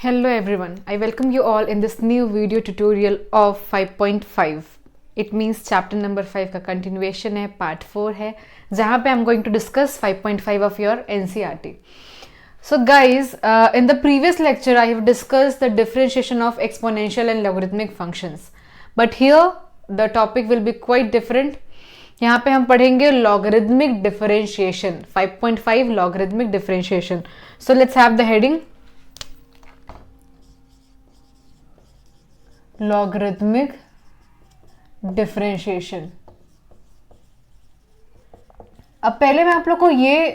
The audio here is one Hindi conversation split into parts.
Hello everyone, I welcome you all in this new video tutorial of 5.5. It means chapter number 5 का continuation है, part 4 है, जहाँ पे I'm going to discuss 5.5 of your NCERT. So guys, in the previous lecture I have discussed the differentiation of exponential and logarithmic functions. But here the topic will be quite different. यहाँ पे हम पढ़ेंगे logarithmic differentiation, 5.5 logarithmic differentiation. So let's have the heading. Logarithmic differentiation. अब पहले मैं आप लोग को ये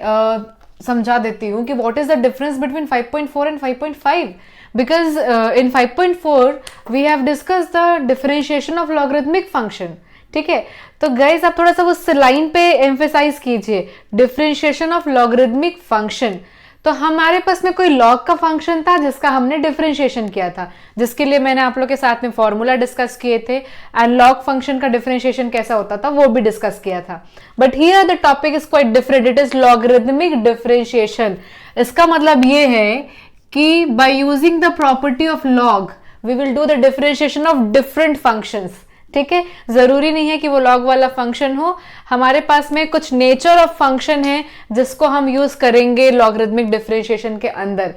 समझा देती हूँ कि what is the difference between 5.4 and 5.5 because in 5.4 we have discuss the differentiation of logarithmic function. ठीक है, तो गाइस आप थोड़ा सा उस लाइन पे एम्फेसाइज कीजिए, डिफरेंशिएशन ऑफ लॉगरिथमिक फंक्शन. तो हमारे पास में कोई लॉग का फंक्शन था जिसका हमने डिफरेंशिएशन किया था, जिसके लिए मैंने आप लोग के साथ में फॉर्मूला डिस्कस किए थे एंड लॉग फंक्शन का डिफरेंशिएशन कैसा होता था वो भी डिस्कस किया था. But here the topic is quite different, it is logarithmic differentiation. इसका मतलब ये है कि by using the property of log we will do the differentiation of different functions. ठीक है, जरूरी नहीं है कि वो लॉग वाला फंक्शन हो, हमारे पास में कुछ नेचर ऑफ फंक्शन है जिसको हम यूज करेंगे लॉगरिथमिक डिफरेंशिएशन के अंदर.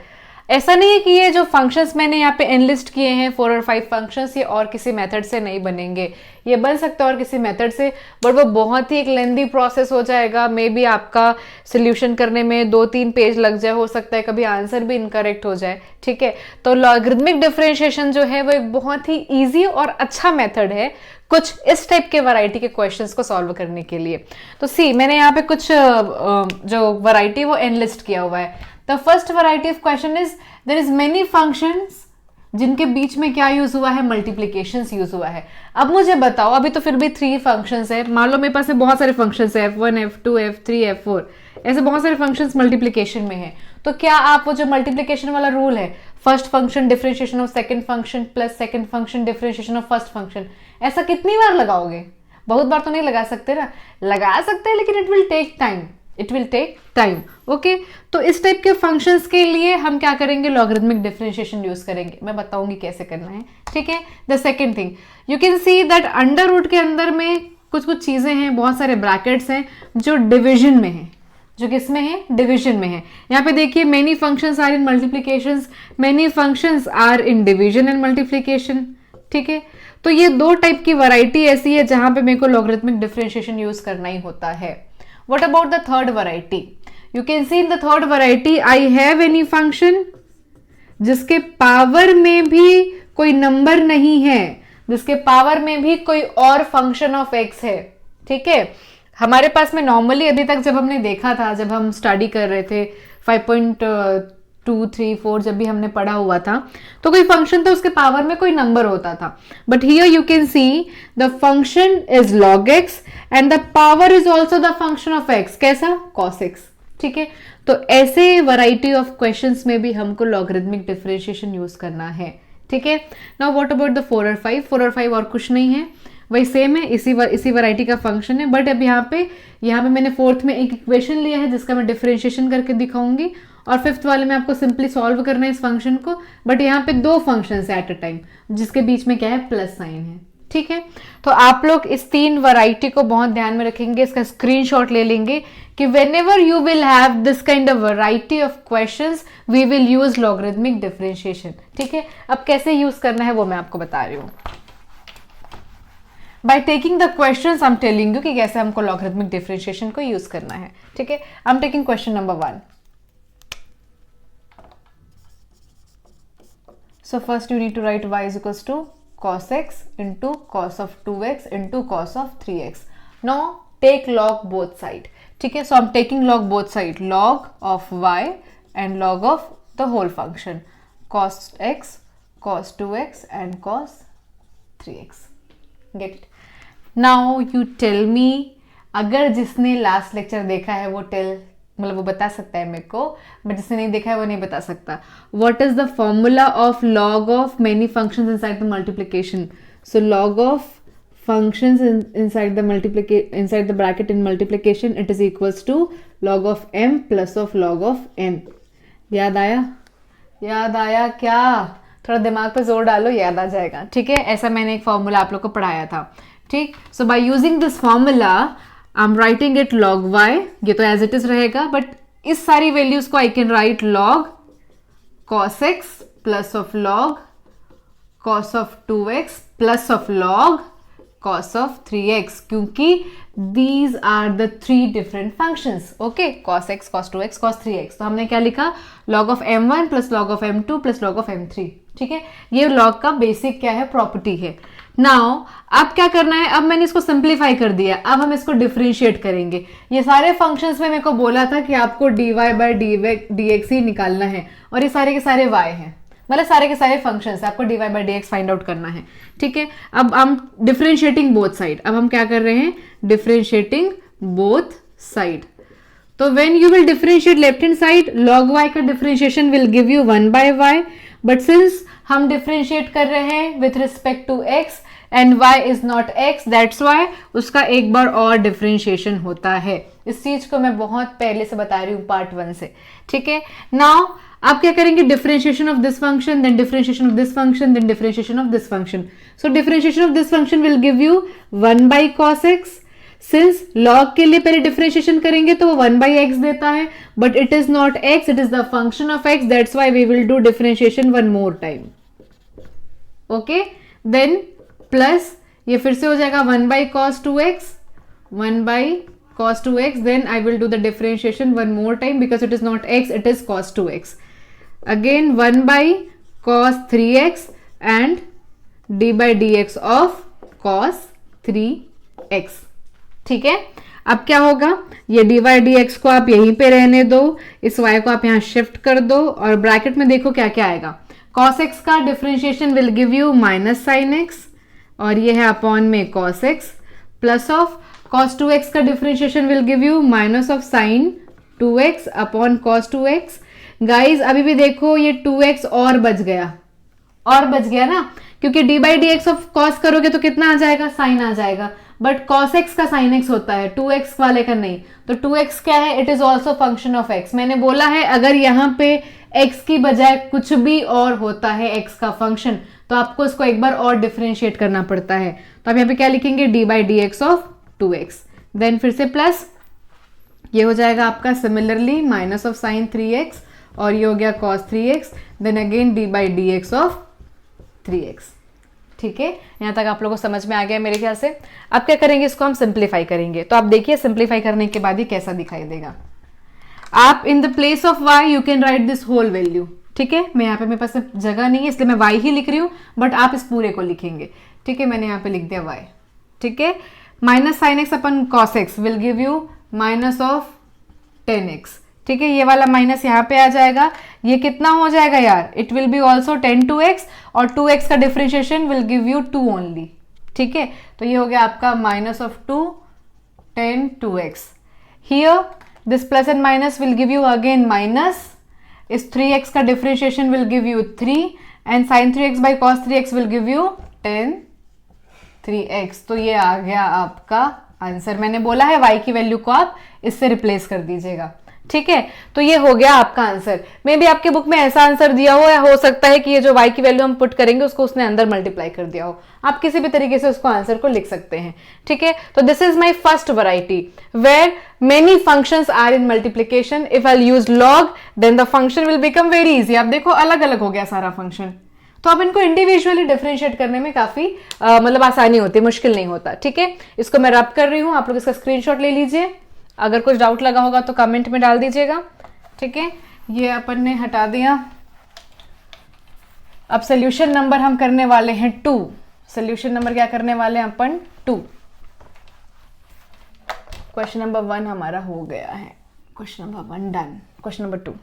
ऐसा नहीं है कि ये जो फंक्शंस मैंने यहाँ पे एनलिस्ट किए हैं 4 और 5 फंक्शंस, ये और किसी मेथड से नहीं बनेंगे. ये बन सकता है और किसी मेथड से, बट वो बहुत ही एक लेंदी प्रोसेस हो जाएगा. मे बी आपका सोल्यूशन करने में 2-3 पेज लग जाए, हो सकता है कभी आंसर भी इनकरेक्ट हो जाए. ठीक है, तो लॉगरिथमिक डिफरेंशिएशन जो है वो एक बहुत ही ईजी और अच्छा मेथड है कुछ इस टाइप के वैरायटी के क्वेश्चंस को सॉल्व करने के लिए. तो सी मैंने यहाँ पे कुछ जो वैरायटी वो एनलिस्ट किया हुआ है. The first variety of question is there is many functions जिनके बीच में क्या यूज हुआ है, मल्टीप्लीकेशंस यूज हुआ है. अब मुझे बताओ, अभी तो फिर भी 3 फंक्शंस है, मान लो मेरे पास में बहुत सारे फंक्शंस है, f1 f2 f3 f4, ऐसे बहुत सारे फंक्शंस मल्टीप्लीकेशन में है. तो क्या आप वो जो मल्टीप्लीकेशन वाला रूल है, first function differentiation of second function plus second function differentiation of first function, ऐसा कितनी बार लगाओगे? बहुत बार तो नहीं लगा सकते ना. लगा सकते हैं लेकिन it will take time, it will take time. Okay, तो इस टाइप के फंक्शंस के लिए हम क्या करेंगे, लॉगरिथमिक डिफरेंशिएशन यूज करेंगे. मैं बताऊंगी कैसे करना है. ठीक है, the second thing you can see that under root के अंदर में कुछ कुछ चीजें हैं, बहुत सारे ब्रैकेट्स हैं जो डिविजन में है. जो किसमें है? डिवीजन में है. यहाँ पे देखिए, many functions are in multiplications, many functions are in division and multiplication. ठीक है, तो ये 2 टाइप की वैरायटी ऐसी है जहां पे मेरे को लॉगरिथमिक डिफरेंशिएशन यूज करना ही होता है. What about the third variety? You can see in the third variety I have any function जिसके पावर में भी कोई नंबर नहीं है, जिसके पावर में भी कोई और फंक्शन ऑफ x है. ठीक है, हमारे पास में नॉर्मली अभी तक जब हमने देखा था, जब हम स्टडी कर रहे थे 5.2, 3, 4 जब भी हमने पढ़ा हुआ था, तो कोई फंक्शन था उसके पावर में कोई नंबर होता था. But here you can see the function is log x and the power is also the function of x. कैसा? cos x. ठीक है, तो ऐसे वैरायटी ऑफ क्वेश्चंस में भी हमको लॉगरिथमिक डिफरेंशिएशन यूज करना है. ठीक है, नाउ व्हाट अबाउट द 4 और 5? 4 और 5 और कुछ नहीं है, वही सेम है, इसी वैरायटी का फंक्शन है. बट अब यहाँ पे मैंने 4th में एक इक्वेशन लिया है जिसका मैं डिफरेंशिएशन करके दिखाऊंगी, और 5th वाले में आपको सिंपली सॉल्व करना है इस फंक्शन को. बट यहाँ पे 2 फंक्शंस है एट अ टाइम, जिसके बीच में क्या है, प्लस साइन है. ठीक है, तो आप लोग इस 3 वैरायटी को बहुत ध्यान में रखेंगे, इसका स्क्रीनशॉट ले लेंगे कि whenever you will have this kind of variety of questions we will use logarithmic differentiation. ठीक है, अब कैसे यूज करना है वो मैं आपको बता रही हूँ. By taking the questions I am telling you कि कैसे हमको लॉगरिथमिक डिफरेंशिएशन को यूज करना है. ठीक है, आई am taking question number 1. So first you need to write y is equals to cos x into cos of 2x into cos of 3x. Now take log both side. ठीक है, so I'm taking log both side, log of y and log of the whole function, cos x, cos 2x and cos 3x. Get it? Now you tell me, अगर जिसने लास्ट लेक्चर देखा है वो मतलब वो बता सकता है मेरे को, बट जिसने नहीं देखा है वो नहीं बता सकता. What is the formula of log of many functions inside the multiplication? So log of functions inside the bracket in multiplication it is equals to log of m plus of log of n. याद आया? याद आया क्या? थोड़ा दिमाग पे जोर डालो, याद आ जाएगा। ठीक है, ऐसा मैंने एक फॉर्मूला आप लोग को पढ़ाया था। ठीक, so by using this formula I am writing it log y, ये तो एज इट इज रहेगा, बट इस सारी वैल्यूज को I can write log cos x plus of log cos of 2x plus of log cos of 3x, क्योंकि these are the three different functions. okay, cos x, cos 2x, cos 3x. तो हमने क्या लिखा? log of m1 plus log of m2 plus log of m3. ठीक है, ये log का बेसिक क्या है? प्रॉपर्टी है। नाउ अब क्या करना है? अब मैंने इसको सिंप्लीफाई कर दिया, अब हम इसको डिफरेंशिएट करेंगे। ये सारे फंक्शंस में मेरे को बोला था कि आपको dy बाय dx ही निकालना है, और ये सारे के सारे y हैं, मतलब सारे के सारे फंक्शंस आपको dy by d x find out करना है। ठीक है, अब हम डिफरेंशिएटिंग बोथ साइड, अब हम क्या कर रहे हैं? Differentiating both side. तो when you will differentiate left hand side, log y का differentiation will give you 1 by y, but since हम डिफरेंशिएट कर रहे हैं with respect to x and y is not x, that's why उसका एक बार और डिफरेंशिएशन होता है। इस चीज को मैं बहुत पहले से बता रही हूँ, पार्ट 1 से। ठीक है, नाउ आप क्या करेंगे? Differentiation of this function, then differentiation of this function, then differentiation of this function. So differentiation of this function will give you 1 by cos x। Since log के लिए पहले डिफरेंशिएशन करेंगे तो वो 1 बाई x देता है, but it is not x, it is the function of x, that's why we will do differentiation one more time. Okay, then plus ये फिर से हो जाएगा 1 by cos 2x, 1 by cos 2x, then I will do the differentiation one more time because it is not x, it is cos 2x. Again 1 by cos 3x and d by dx of cos 3x. ठीक है, अब क्या होगा? ये dy dx को आप यहीं पे रहने दो, इस y को आप यहाँ शिफ्ट कर दो, और ब्रैकेट में देखो क्या क्या आएगा। cos x का differentiation will give you minus sine x, और ये है अपॉन में cos x, plus of cos 2x का differentiation will give you minus of sine 2x upon cos 2x। Guys अभी भी देखो ये 2x और बच गया ना, क्योंकि d by d x of cos करोगे तो कितना आ जाएगा? साइन आ जाएगा, बट cos x का साइन x होता है, 2x वाले का नहीं। तो 2x क्या है? It is also function of x। मैंने बोला है अगर यहाँ पे x की बजाय कुछ भी और होता है x का फंक्शन, तो आपको इसको एक बार और डिफरेंशिएट करना पड़ता है। तो आप यहाँ पे क्या लिखेंगे? d by d x of 2x, then फिर से प्लस, ये हो जाएगा आपका similarly minus of sign 3x, और ये हो गया cos 3x, then again d by d x of 3x। ठीक है, यहां तक आप लोगों को समझ में आ गया मेरे ख्याल से। अब क्या करेंगे? इसको हम सिंप्लीफाई करेंगे। तो आप देखिए सिंप्लीफाई करने के बाद ही कैसा दिखाई देगा। आप in the place of y you can write this whole value. ठीक है, मैं यहाँ पे मेरे पास जगह नहीं है इसलिए मैं y ही लिख रही हूँ, बट आप इस पूरे को लिखेंगे। ठीक है, मैंने यहाँ पे लिख दिया y। ठीक है, minus sine x upon cos x will give you minus of 10x। ठीक है, ये वाला माइनस यहाँ पे आ जाएगा, ये कितना हो जाएगा यार? It will B also 10 2x, और 2x का differentiation will give you 2 only. ठीक है, तो ये हो गया आपका minus of 2 10 2x। Here this plus and minus will give you again minus, इस 3x का differentiation will give you 3, and sine 3x by cos 3x will give you 10 3x। तो ये आ गया आपका आंसर। मैंने बोला है y की वैल्यू को आप इससे रिप्लेस कर दीजिएगा। ठीक है, तो ये हो गया आपका आंसर। मे भी आपके बुक में ऐसा आंसर दिया हो, या हो सकता है कि ये जो y की वैल्यू हम पुट करेंगे उसको उसने अंदर मल्टीप्लाई कर दिया हो। आप किसी भी तरीके से उसको आंसर को लिख सकते हैं। ठीक है, तो this is my first variety where many functions are in multiplication. If I use log then the function will become very easy. आप देखो अलग अलग हो गया सारा फंक्शन, तो अब इनको इंडिविजुअली डिफरेंशिएट करने में काफी मतलब आसानी होती है, मुश्किल नहीं होता। ठीक है, इसको मैं रब कर रही हूँ, आप लोग इसका स्क्रीनशॉट ले लीजिए। अगर कुछ डाउट लगा होगा तो कमेंट में डाल दीजिएगा। ठीक है, ये अपन ने हटा दिया। अब सोल्यूशन नंबर हम करने वाले हैं 2। सोल्यूशन नंबर क्या करने वाले हैं अपन? 2। क्वेश्चन नंबर 1 हमारा हो गया है। Question number 1 done. Question number 2।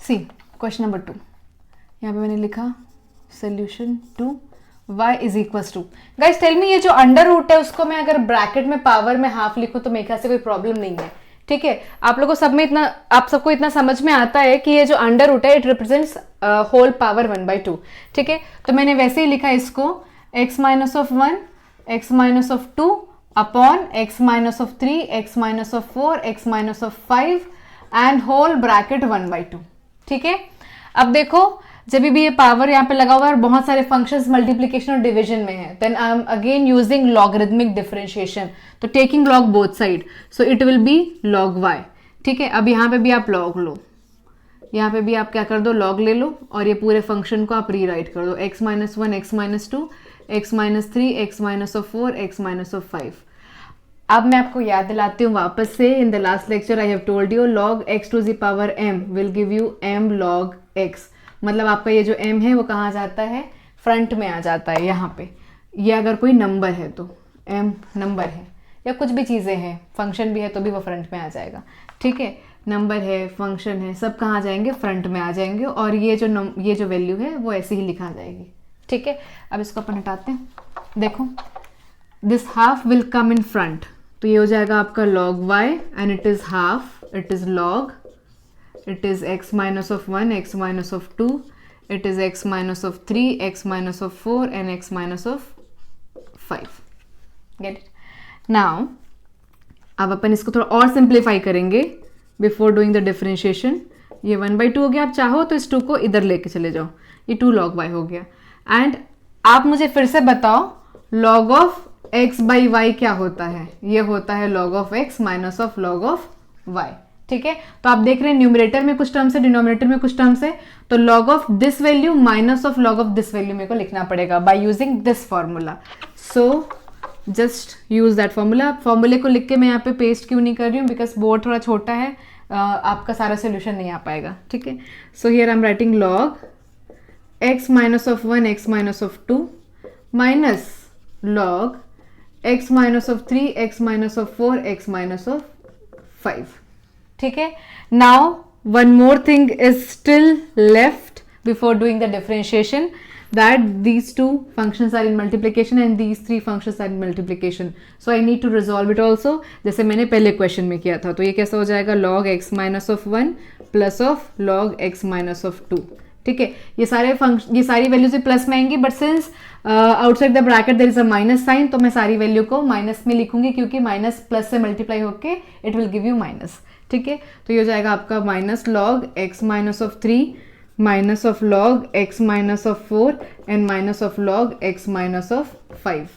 See question number 2, यहाँ पे मैंने लिखा solution 2 y is equals to. Guys tell me, ये जो अंडर रूट है उसको मैं अगर ब्रैकेट में पावर में हाफ लिखूं तो मेरे ख्याल से कोई प्रॉब्लम नहीं है। ठीक है, आप लोगों को सब में इतना, आप सबको इतना समझ में आता है कि ये जो अंडर रूट है इट रिप्रेजेंट्स होल पावर 1/2। ठीक है, तो मैंने वैसे ही लिखा इसको x minus of 1 x minus of 2 upon x minus of 3, x minus of 4, x minus of 5 and whole bracket 1/2। ठीक है, अब देखो जब भी ये पावर यहाँ पे लगा हुआ है और बहुत सारे फंक्शंस मल्टीप्लिकेशन और डिवीजन में है, then I am again using logarithmic differentiation, तो taking log both side, so it will be log y। ठीक है, अब यहाँ पे भी आप लॉग लो, यहाँ पे भी आप क्या कर दो, लॉग ले लो और ये पूरे फंक्शन को आप रीराइट कर दो, x minus 1, x minus 2, x minus 3, x minus of 4, x minus of 5। अब मैं आपको याद दिलाती हूँ वापस से, in the last lecture I have told you log x to the power m will give you m log x। मतलब आपका ये जो m है वो कहाँ जाता है, फ्रंट में आ जाता है यहाँ पे। ये अगर कोई नंबर है तो m नंबर है, या कुछ भी चीज़ें हैं, फंक्शन भी है तो भी वो फ्रंट में आ जाएगा। ठीक है, नंबर है, फंक्शन है, सब कहाँ जाएंगे, फ्रंट में आ जाएंगे, और ये जो वैल्यू है वो ऐसे ही लिखा जाएगी। ठीक है, अब इसको अपन हटाते हैं। देखो this half will come in front, तो ये हो जाएगा आपका log y and it is half, it is log, it is x minus of 1, x minus of 2, it is x minus of 3, x minus of 4 and x minus of 5। Get it? Now अब अपन इसको थोड़ा और सिंप्लीफाई करेंगे बिफोर डूइंग द डिफरेंशिएशन। ये 1/2 हो गया, आप चाहो तो इस 2 को इधर लेके चले जाओ, ये 2 log y हो गया। एंड आप मुझे फिर से बताओ log of x by y क्या होता है, ये होता है log of x minus of log of y। ठीक है, तो आप देख रहे हैं न्यूमरेटर में कुछ टर्म्स है, डिनोमिनेटर में कुछ टर्म्स है, तो log of this value minus of log of this value मेरे को लिखना पड़ेगा bye using this formula. So just use that formula. फॉर्मूले को लिख के मैं यहाँ पे पेस्ट क्यों नहीं कर रही हूँ, बिकॉज बोर्ड थोड़ा छोटा है, आपका सारा सोल्यूशन नहीं आ पाएगा। ठीक है, so here I am writing log x minus of 1, x minus of 2 minus log x minus of 3, x minus of 4, x minus of 5। ठीक है, now one more thing is still left before doing the differentiation, that these two functions are in multiplication and these three functions are in multiplication, so I need to resolve it also, जैसे मैंने पहले क्वेश्चन में किया था। तो ये कैसा हो जाएगा, log x minus of 1 plus of log x minus of 2। ठीक है, ये सारी वैल्यूज प्लस में आएंगी, but since outside the bracket there is a minus sign, तो मैं सारी वैल्यू को माइनस में लिखूंगी, क्योंकि माइनस प्लस से मल्टीप्लाई होके it will give you minus. ठीक है, तो ये हो जाएगा आपका minus log x minus of 3 minus of log x minus of 4 and minus of log x minus of 5।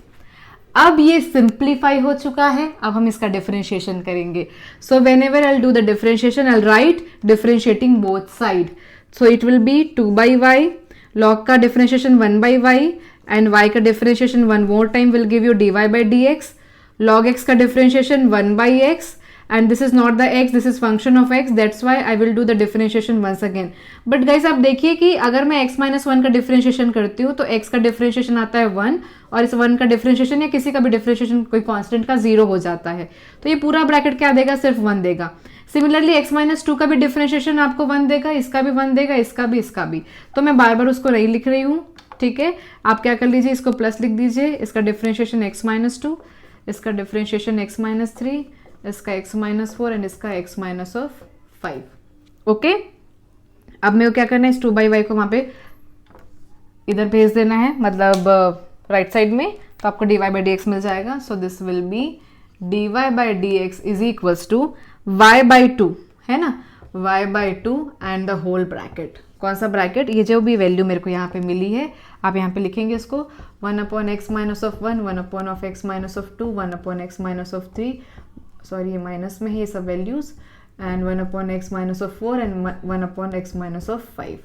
अब ये सिंप्लीफाई हो चुका है, अब हम इसका डिफरेंशिएशन करेंगे। So when ever I do the differentiation I right differentiating both side, so it will B 2/y, log का डिफरेंशिएशन 1/y एंड y का differentiation one more time will give you dy by dx, log x का differentiation 1/x and this is not the x, this is function of x, that's why I will do the differentiation once again। but guys आप देखिए कि अगर मैं x माइनस 1 का डिफरेंशिएशन करती हूँ तो x का डिफरेंशिएशन आता है 1, और इस 1 का डिफरेंशिएशन या किसी का भी डिफरेंशिएशन कोई कांस्टेंट का 0 हो जाता है, तो ये पूरा ब्रैकेट क्या देगा, सिर्फ 1 देगा। सिमिलरली x माइनस 2 का भी डिफरेंशिएशन आपको 1 देगा, इसका भी 1 देगा, इसका भी। तो मैं बार बार उसको नहीं लिख रही हूँ। ठीक है, आप क्या कर लीजिए, इसको प्लस लिख दीजिए, इसका डिफरेंशिएशन x माइनस 2, इसका डिफरेंशिएशन x माइनस 3, इसका x माइनस 4 एंड इसका x माइनस ऑफ 5। ओके, अब मेरे को क्या करना है, इस 2/y को वहां पे इधर भेज देना है, मतलब राइट साइड में, तो आपको dy by dx मिल जाएगा। So this will be dy by dx is equals to y by 2, है ना, y by 2 and the whole bracket. कौन सा ब्रैकेट, ये जो भी वैल्यू मेरे को यहाँ पे मिली है, आप यहाँ पे लिखेंगे इसको 1/x minus of 1, 1/x minus of 2, 1/x minus of 3, sorry ये माइनस में है ये सब values, and 1/x minus of 4 and 1/x minus of 5।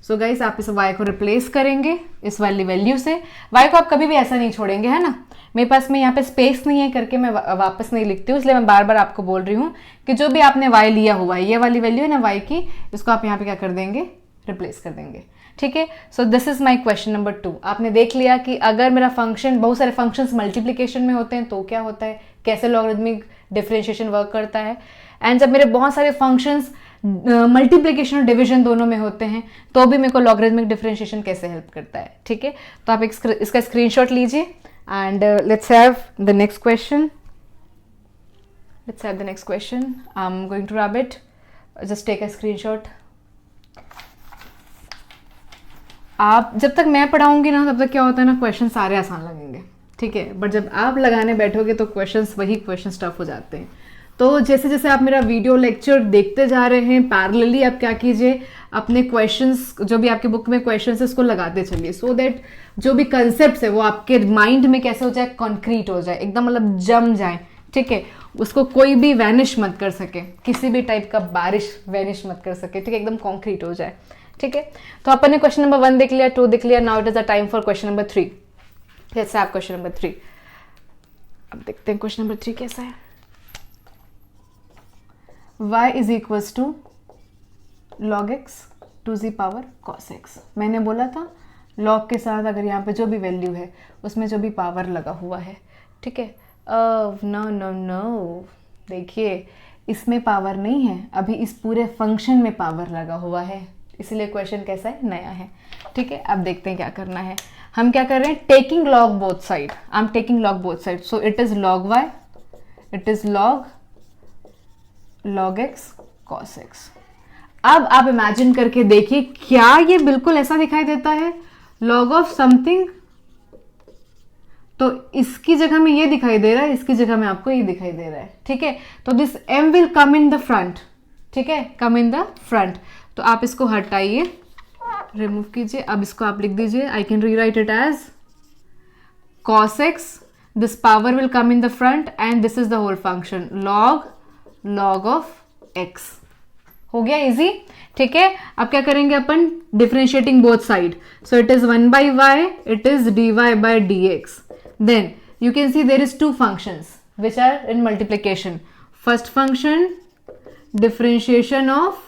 So guys आप इस y को रिप्लेस करेंगे इस वाली वैल्यू से। y को आप कभी भी ऐसा नहीं छोड़ेंगे, है ना, मेरे पास में यहाँ पे स्पेस नहीं है करके मैं वापस नहीं लिखती हूँ, इसलिए मैं बार बार आपको बोल रही हूँ कि जो भी आपने y लिया हुआ है, ये वाली वैल्यू है ना y की, इसको आप यहाँ पे क्या कर देंगे, रिप्लेस कर देंगे। ठीक है, so this is my question number 2। आपने देख लिया कि अगर मेरा फंक्शन, बहुत सारे फंक्शंस मल्टीप्लिकेशन में होते हैं तो क्या होता है, कैसे लॉगरिथमिक डिफरेंशिएशन वर्क करता है, एंड जब मेरे बहुत सारे फंक्शंस मल्टीप्लिकेशन और डिवीजन दोनों में होते हैं तो भी मेरे को लॉगरिथमिक डिफरेंशिएशन कैसे हेल्प करता है। ठीक है, तो आप इसका स्क्रीनशॉट लीजिए and let's have the next question. I am going to rub it, just take a screenshot. आप जब तक मैं पढ़ाऊंगी ना, तब तक क्या होता है ना, क्वेश्चन सारे आसान लगेंगे। ठीक है, बट जब आप लगाने बैठोगे तो क्वेश्चंस वही क्वेश्चंस टफ हो जाते हैं। तो जैसे जैसे आप मेरा वीडियो लेक्चर देखते जा रहे हैं, पैरेलली आप क्या कीजिए, अपने क्वेश्चंस जो भी आपके बुक में क्वेश्चंस है उसको लगाते चलिए, सो दैट जो भी कंसेप्ट है वो आपके माइंड में कैसे हो जाए, कॉन्क्रीट हो जाए, एकदम मतलब जम जाए। ठीक है, उसको कोई भी वैनिश मत कर सके, किसी भी टाइप का बारिश वैनिश मत कर सके। ठीक है, एकदम कॉन्क्रीट हो जाए। ठीक है, तो अपन ने क्वेश्चन नंबर 1 देख लिया, 2 देख लिया, now it is the time for question number 3। कैसा है आप क्वेश्चन नंबर 3? अब देखते हैं क्वेश्चन नंबर 3 कैसा है। y is equals to log x to the power cos x। मैंने बोला था log के साथ अगर यहाँ पे जो भी वैल्यू है उसमें जो भी पावर लगा हुआ है। ठीक है, नो नो नो, देखिए इसमें पावर नहीं है, अभी इस पूरे फंक्शन में पावर लगा हुआ है, इसलिए क्वेश्चन कैसा है, नया है। ठीक है, अब देखते हैं क्या करना है। हम क्या कर रहे हैं, taking log both side, I am taking log both side, so it is log y, it is log x cos x। अब आप इमेजिन करके देखिए, क्या ये बिल्कुल ऐसा दिखाई देता है, log ऑफ समथिंग, तो इसकी जगह में ये दिखाई दे रहा है, इसकी जगह में आपको ये दिखाई दे रहा है। ठीक है, तो this m will come in the front. ठीक है, कम इन द फ्रंट, तो आप इसको हटाइए, रिमूव कीजिए। अब इसको आप लिख दीजिए, I can rewrite it as cos x, this power will come in the front and this is the whole function log of x। हो गया इजी। ठीक है, अब क्या करेंगे अपन, differentiating both side, so it is 1 by y, it is dy by dx। then you can see there is two functions which are in multiplication. First function differentiation of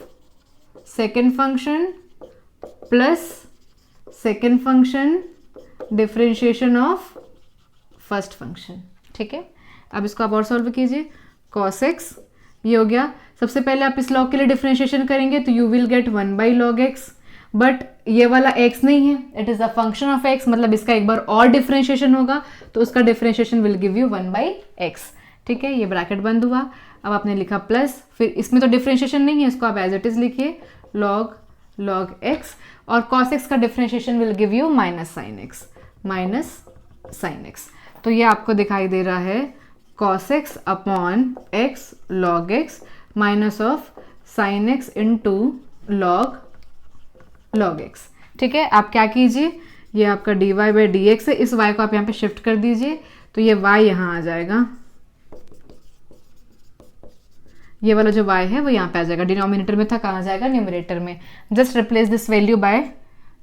second function plus second function differentiation of first function. ठीक है, अब इसको आप और सॉल्व कीजिए, cos x ये हो गया। सबसे पहले आप इस log के लिए डिफरेंशिएशन करेंगे तो you will get 1 by log x, but ये वाला x नहीं है, it is a function of x, मतलब इसका एक बार और डिफरेंशिएशन होगा तो उसका differentiation will give you 1 by x। ठीक है, ये ब्रैकेट बंद हुआ। अब आपने लिखा प्लस, फिर इसमें तो डिफरेंशिएशन नहीं है, इसको आप एज इट इज लिखिए log x, और cos x का differentiation will give you minus sine x। तो ये आपको दिखाई दे रहा है cos x upon x log x minus of sign x into log x। ठीक है, आप क्या कीजिए, ये आपका dy बाई डी एक्स है, इस y को आप यहाँ पे शिफ्ट कर दीजिए तो ये y यहाँ आ जाएगा, ये वाला जो y है वो यहाँ पे आ जाएगा, डिनोमिनेटर में था, कहाँ आ जाएगा, न्यूमरेटर में। Just replace this value by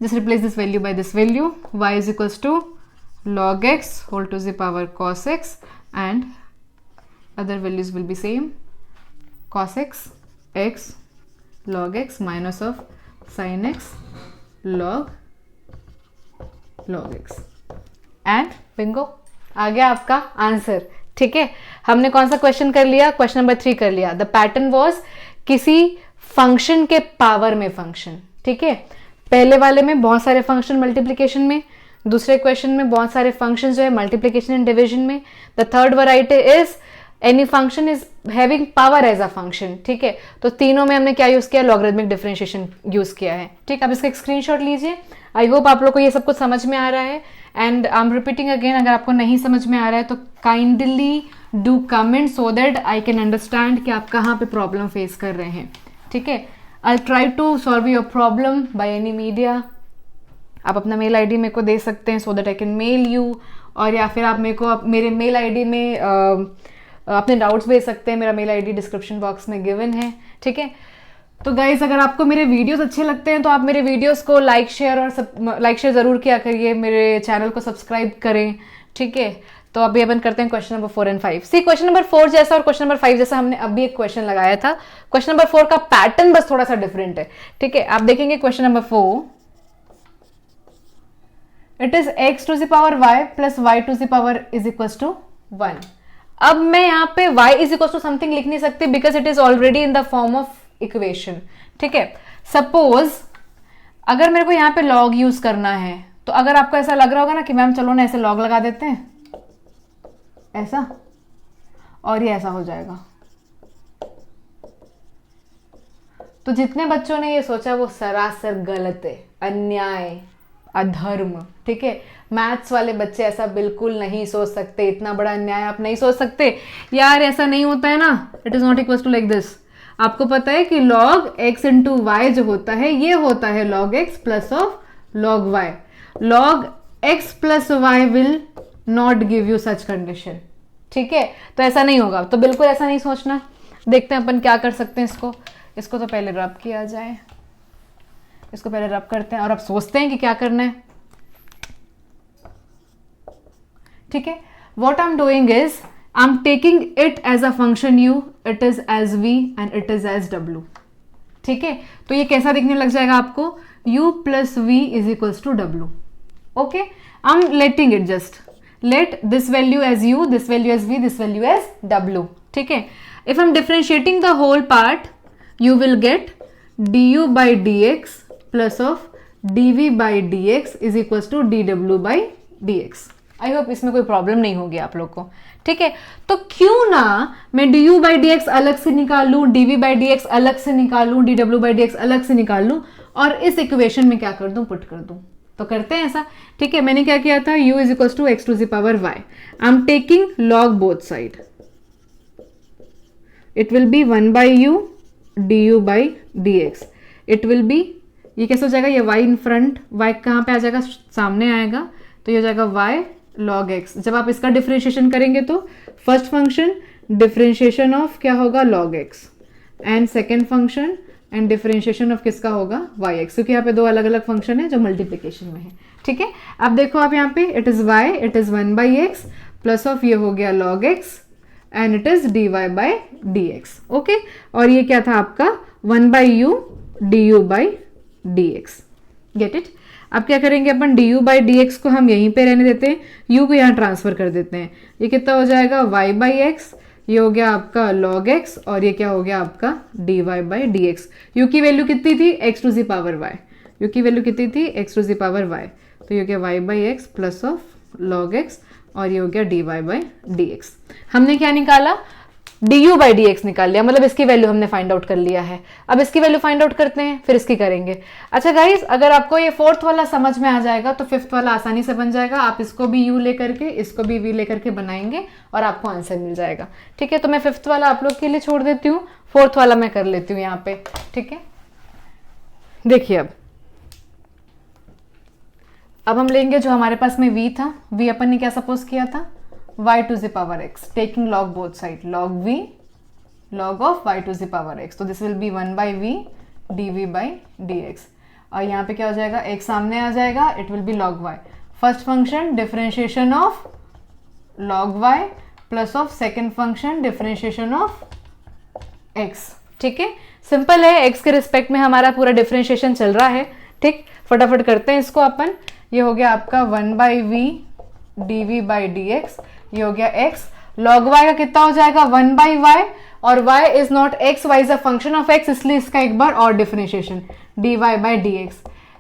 this value, y is equals to log x whole to the power cos x and other values will be same, cos x log x minus of sin x log x and bingo, आ गया आपका आंसर। ठीक है, हमने कौन सा क्वेश्चन कर लिया, क्वेश्चन नंबर 3 कर लिया। द पैटर्न वाज किसी फंक्शन के पावर में फंक्शन। ठीक है, पहले वाले में बहुत सारे फंक्शन मल्टीप्लीकेशन में, दूसरे क्वेश्चन में बहुत सारे फंक्शन जो है मल्टीप्लीकेशन एंड डिविजन में। The third variety is any function is having power as a function. ठीक है, तो तीनों में हमने क्या यूज किया, लॉगरिथमिक डिफरेंशिएशन यूज किया है। ठीक, अब इसका एक स्क्रीनशॉट लीजिए। आई होप आप लोग को ये सब कुछ समझ में आ रहा है, and I am repeating again, अगर आपको नहीं समझ में आ रहा है तो kindly do comment so that I can understand कि आप कहाँ पे प्रॉब्लम फेस कर रहे हैं। ठीक है, I try to solve your problem by any media. आप अपना मेल आईडी मेरे को दे सकते हैं so that I can mail you, और या फिर आप मेरे को मेरे मेल आईडी में अपने डाउट्स भेज सकते हैं। मेरा मेल आईडी डिस्क्रिप्शन बॉक्स में गिवन है। ठीक है, तो गाइज अगर आपको मेरे वीडियोस अच्छे लगते हैं तो आप मेरे वीडियोस को लाइक शेयर ज़रूर किया करिए, मेरे चैनल को सब्सक्राइब करें। ठीक है, तो अभी अपन करते हैं question number 4 and 5। See, question number 4 जैसा और क्वेश्चन नंबर 5 जैसा हमने अभी एक क्वेश्चन लगाया था। क्वेश्चन नंबर 4 का पैटर्न बस थोड़ा सा डिफरेंट है। ठीक है, आप देखेंगे question number 4, it is x to the power y plus y to the power is equal to 1। अब मैं यहाँ पे y is equal to something लिख नहीं सकती because it is already in the form of equation. ठीक है, सपोज अगर मेरे को यहाँ पे log यूज करना है, तो अगर आपको ऐसा लग रहा होगा ना कि मैम चलो ना ऐसे log लगा देते हैं, ऐसा, और ये ऐसा हो जाएगा, तो जितने बच्चों ने ये सोचा वो सरासर गलत है, अन्याय, अधर्म। ठीक है, मैथ्स वाले बच्चे ऐसा बिल्कुल नहीं सोच सकते, इतना बड़ा अन्याय आप नहीं सोच सकते यार, ऐसा नहीं होता है ना। It is not equal to like this. आपको पता है कि log x इंटू वाई जो होता है ये होता है log x plus of log y। log x plus y will not give you such condition. ठीक है, तो ऐसा नहीं होगा, तो बिल्कुल ऐसा नहीं सोचना। देखते हैं अपन क्या कर सकते हैं इसको तो पहले रब किया जाए, इसको पहले रब करते हैं और अब सोचते हैं कि क्या करना है। ठीक है, what I am doing is I am taking it as a function u, it is as v and it is as w। ठीक है, तो ये कैसा दिखने लग जाएगा आपको, u plus v is equals to w। Okay, I am letting it just let this value as u, this value as v, this value as w। ठीक है, if I am differentiating the whole part you will get du by dx plus of dv by dx is equals to dw by dx। I hope इसमें कोई प्रॉब्लम नहीं होगी आप लोग को। ठीक है, तो क्यों ना मैं du by dx अलग से निकाल लूं, dv by dx अलग से निकाल लूं, dw by dx अलग से निकाल लूं और इस इक्वेशन में क्या कर दूं, पुट कर दूं। तो करते हैं ऐसा। ठीक है, मैंने क्या किया था, u is equals to x to the power y। I am taking log both side, it will be 1 by u du by dx। It will B, ये कैसे हो जाएगा, ये y इन फ्रंट, y कहाँ पे आ जाएगा, सामने आएगा, तो ये हो जाएगा y log x। जब आप इसका डिफरेंशिएशन करेंगे तो फर्स्ट फंक्शन डिफरेंशिएशन ऑफ क्या होगा, log x and second function and differentiation of किसका होगा, yx, क्योंकि यहाँ पे दो अलग अलग फंक्शन है जो मल्टीप्लीकेशन में है। ठीक है, अब देखो आप यहाँ पे it is y, it is 1 by x plus of ये हो गया log x and it is dy by dx। Okay, और ये क्या था आपका 1 by u du by dx। Get it. अब क्या करेंगे अपन, du by dx को हम यहीं पे रहने देते हैं, u को यहाँ ट्रांसफर कर देते हैं। ये कितना हो जाएगा, y by x, ये हो गया आपका log x और ये क्या हो गया आपका dy by dx। u की वैल्यू कितनी थी, x to the power y, u की वैल्यू कितनी थी, x to the power y, तो ये हो गया y by x plus of log x और ये हो गया dy by dx। हमने क्या निकाला, du by dx निकाल लिया, मतलब इसकी वैल्यू हमने फाइंड आउट कर लिया है। अब इसकी वैल्यू फाइंड आउट करते हैं, फिर इसकी करेंगे। अच्छा गाइस, अगर आपको ये फोर्थ वाला समझ में आ जाएगा तो फिफ्थ वाला आसानी से बन जाएगा। आप इसको भी u लेकर के, इसको भी v लेकर के बनाएंगे और आपको आंसर मिल जाएगा। ठीक है, तो मैं फिफ्थ वाला आप लोग के लिए छोड़ देती हूँ, फोर्थ वाला मैं कर लेती हूँ यहाँ पे। ठीक है, देखिए अब हम लेंगे जो हमारे पास में v था, v अपन ने क्या सपोज किया था, y to the power x, taking log both side, log v log of y to the power x, तो this will be 1 by v dv by dx। और यहाँ पे क्या हो जाएगा, x सामने आ जाएगा, it will be log y। First function differentiation of log y plus of second function differentiation of x। ठीक है, सिंपल है, x के रिस्पेक्ट में हमारा पूरा डिफरेंशिएशन चल रहा है। ठीक, फटाफट करते हैं इसको अपन। ये हो गया आपका 1 by v dv by dx, ये हो गया x, log y का कितना हो जाएगा 1 by y, और y is not x, y is a function of x, इसलिए इसका एक बार और differentiation dy by dx,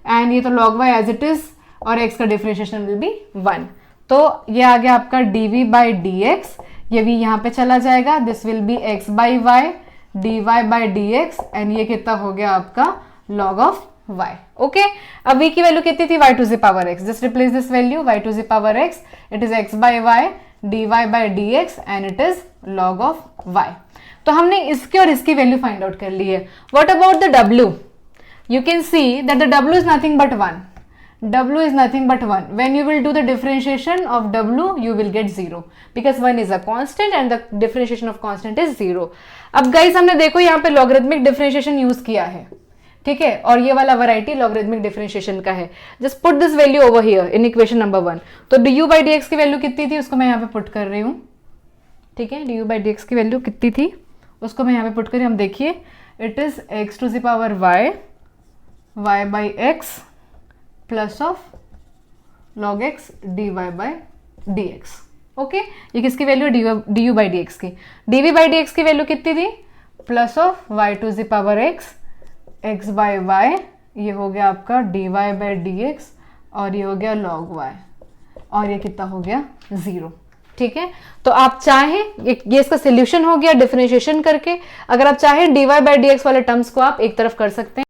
and ये तो log y as it is और x का डिफरेंशिएशन विल बी 1। तो ये आ गया आपका dv by dx, ये भी यहाँ पे चला जाएगा, this will be x by y dy by dx, and ये कितना हो गया आपका log ऑफ y। ओके, अब v की वैल्यू कितनी थी, y to the power x, just replace this value, y to the power x, it is x by y dy by dx and it is log of y। तो हमने इसके और इसकी वैल्यू फाइंड आउट कर ली है। What about the w, you can see that the w is nothing but 1, w is nothing but 1, when you will do the differentiation of w you will get 0 because 1 is a constant and the differentiation of constant is 0। अब गाइस हमने देखो यहाँ पे लॉगरिथमिक डिफरेंशिएशन यूज किया है, ठीक है, और ये वाला वैरायटी लॉगरिथमिक डिफरेंशिएशन का है। Just put this value over here in equation number 1। तो du by dx की वैल्यू कितनी थी उसको मैं यहाँ पे पुट कर रही हूँ। ठीक है, du by dx की वैल्यू कितनी थी उसको मैं यहाँ पे पुट कर रही हूँ। हम देखिए it is x to the power y by x plus of log x dy by dx। Okay, ये किसकी वैल्यू है, du by dx की। dv by dx की वैल्यू कितनी थी, plus of y to the power x by y, ये हो गया आपका dy by dx और ये हो गया log y, और ये कितना हो गया 0। ठीक है, तो आप चाहें ये इसका सोल्यूशन हो गया डिफरेंशिएशन करके। अगर आप चाहें dy by dx वाले टर्म्स को आप एक तरफ कर सकते हैं।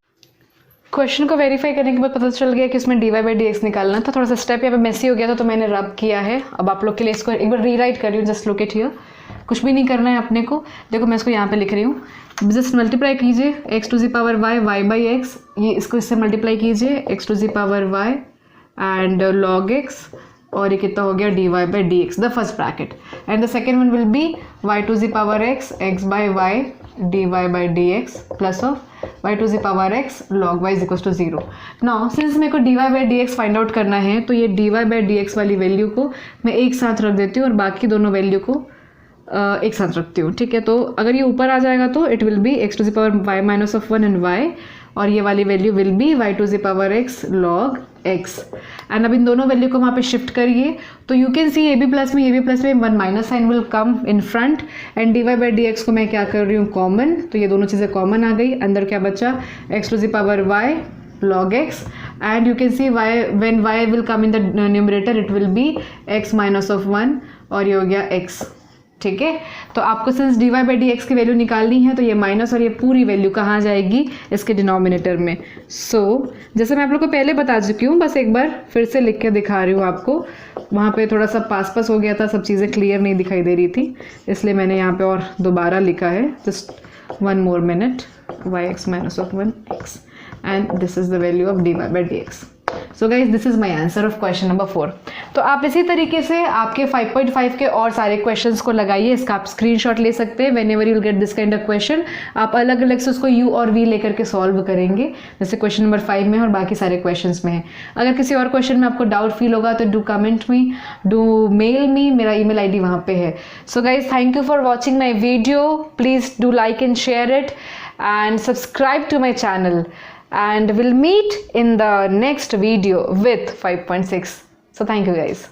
क्वेश्चन को वेरीफाई करने के बाद पता चल गया कि इसमें dy बाई डी एक्स निकालना था। थोड़ा सा स्टेप यहाँ पे मेसी हो गया था तो मैंने रब किया है। अब आप लोग के लिए इसको एक बार रीराइट कर रही हूँ, जस्ट लुक इट हियर। कुछ भी नहीं करना है अपने को। देखो मैं इसको यहाँ पे लिख रही हूँ, जस्ट मल्टीप्लाई कीजिए x to the power y, y by x, ये इसको इससे मल्टीप्लाई कीजिए x to the power y and log x, और ये कितना हो गया dy by d x, the first bracket. And the second one will be y to the power x, x by y dy by d x plus of y to the power x log y is equal to 0। Now since मेरे को dy by d x find out करना है तो ये dy बाई डी एक्स वाली वैल्यू को मैं एक साथ रख देती हूँ और बाकी दोनों वैल्यू को एक साथ रखती हूँ, ठीक है। तो अगर ये ऊपर आ जाएगा तो it will be x to the power y minus of 1 and y, और ये वाली वैल्यू will be y to the power x log x। And अब इन दोनों वैल्यू को वहाँ पे शिफ्ट करिए तो you can see a b plus में 1 minus sign will come in front and dy by d x को मैं क्या कर रही हूँ कॉमन, तो ये दोनों चीज़ें कॉमन आ गई। अंदर क्या बचा x to the power y log x, and you can see y when y will come in the numerator it will be x minus of 1 और ये हो गया x, ठीक है। तो आपको since dy by d x की वैल्यू निकालनी है तो ये माइनस और ये पूरी वैल्यू कहाँ जाएगी, इसके डिनोमिनेटर में। जैसे मैं आप लोग को पहले बता चुकी हूँ, बस एक बार फिर से लिख के दिखा रही हूँ आपको। वहाँ पे थोड़ा सा पास हो गया था, सब चीज़ें क्लियर नहीं दिखाई दे रही थी, इसलिए मैंने यहाँ पे और दोबारा लिखा है। Just 1 more minute, yx minus of 1x, and this is the value of dy by dx. So guys, this is my answer of question number 4. तो आप इसी तरीके से आपके 5.5 के और सारे क्वेश्चंस को लगाइए। इसका आप स्क्रीनशॉट ले सकते हैं। whenever you will get this kind of question, आप अलग अलग से उसको u और v लेकर के सॉल्व करेंगे, जैसे क्वेश्चन नंबर 5 में और बाकी सारे क्वेश्चंस में है। अगर किसी और क्वेश्चन में आपको डाउट फील होगा तो do comment me, do mail me, मेरा ईमेल आईडी वहाँ पे है। So guys, thank you for watching my video. Please do like and share it and subscribe to my channel. And we'll meet in the next video with 5.6. So thank you guys.